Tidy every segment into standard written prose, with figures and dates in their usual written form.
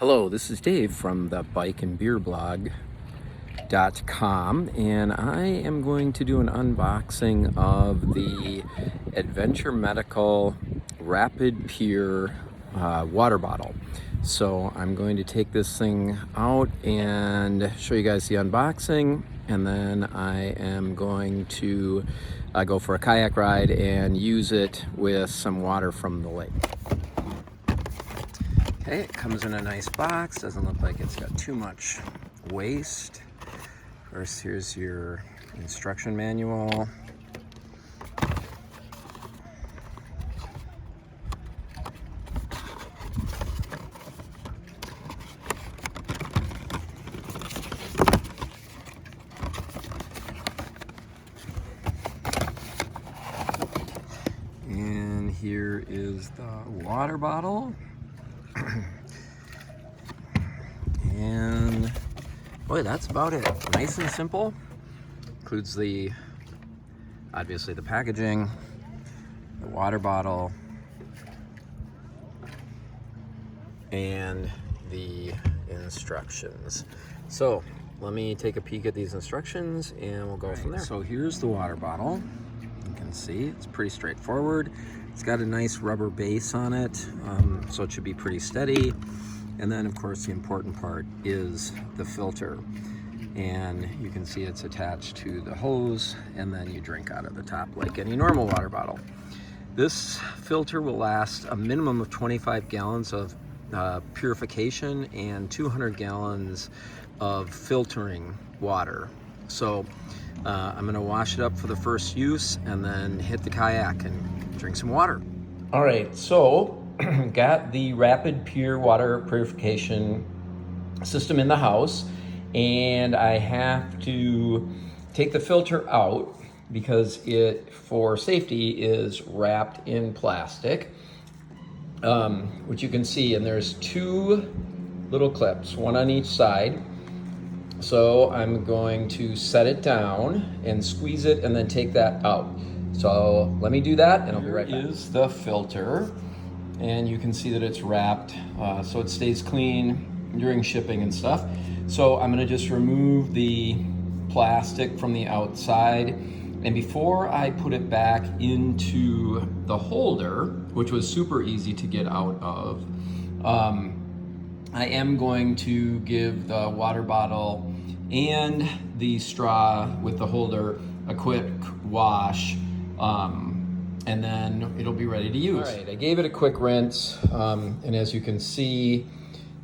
Hello, this is Dave from the bikeandbeerblog.com, and I am going to do an unboxing of the Adventure Medical RapidPure water bottle. So I'm going to take this thing out and show you guys the unboxing, and then I am going to go for a kayak ride and use it with some water from the lake. Okay, it comes in a nice box. Doesn't look like it's got too much waste. First, here's your instruction manual. And here is the water bottle. And boy, that's about it. Nice and simple. Includes obviously the packaging, the water bottle, and the instructions. So let me take a peek at these instructions and we'll go from there. So here's the water bottle. You can see it's pretty straightforward. It's got a nice rubber base on it, so it should be pretty steady. And then, of course, the important part is the filter. And you can see it's attached to the hose, and then you drink out of the top like any normal water bottle. This filter will last a minimum of 25 gallons of purification and 200 gallons of filtering water. So I'm gonna wash it up for the first use and then hit the kayak and drink some water. All right, so got the RapidPure water purification system in the house, and I have to take the filter out because it, for safety, is wrapped in plastic, which you can see, and there's two little clips, one on each side. So I'm going to set it down and squeeze it and then take that out. So let me do that and I'll be right back. Here is the filter, and you can see that it's wrapped so it stays clean during shipping and stuff. So I'm gonna just remove the plastic from the outside, and before I put it back into the holder, which was super easy to get out of, I am going to give the water bottle and the straw with the holder a quick wash, and then it'll be ready to use. All right, I gave it a quick rinse, and as you can see,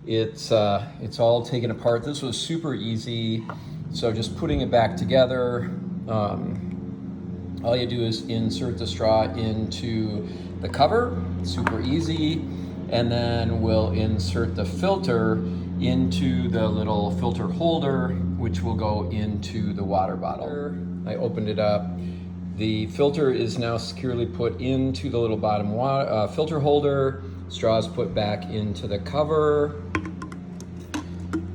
it's all taken apart. This was super easy, so just putting it back together, all you do is insert the straw into the cover, super easy, and then we'll insert the filter into the little filter holder, which will go into the water bottle. I opened it up. The filter is now securely put into the little bottom filter holder. Straws put back into the cover.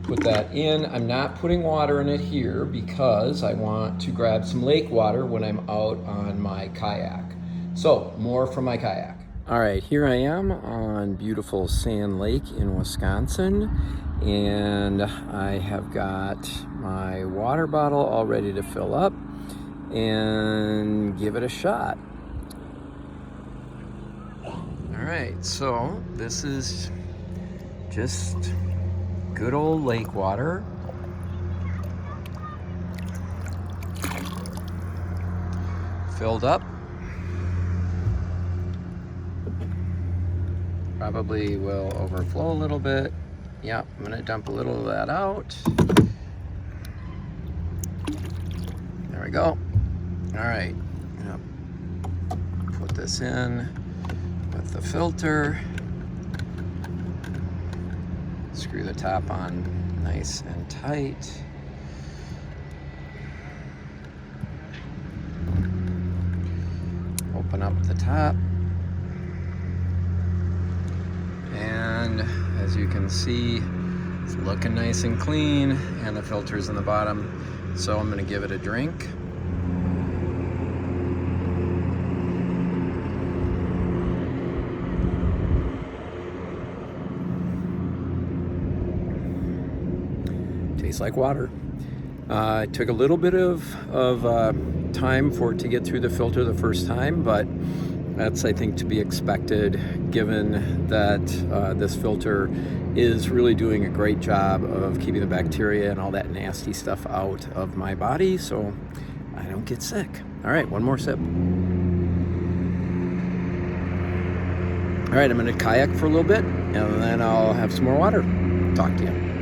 Put that in. I'm not putting water in it here because I want to grab some lake water when I'm out on my kayak. So, more from my kayak. All right, here I am on beautiful Sand Lake in Wisconsin, and I have got my water bottle all ready to fill up and give it a shot. All right, so this is just good old lake water. Filled up. Probably will overflow a little bit. Yep, I'm gonna dump a little of that out. There we go. All right, yep. Put this in with the filter. Screw the top on nice and tight. Open up the top. And as you can see, it's looking nice and clean, and the filter's in the bottom. So I'm gonna give it a drink. tastes like water. It took a little bit of time for it to get through the filter the first time, but that's, I think, to be expected, given that this filter is really doing a great job of keeping the bacteria and all that nasty stuff out of my body, so I don't get sick. All right, one more sip. All right, I'm going to kayak for a little bit, and then I'll have some more water. Talk to you.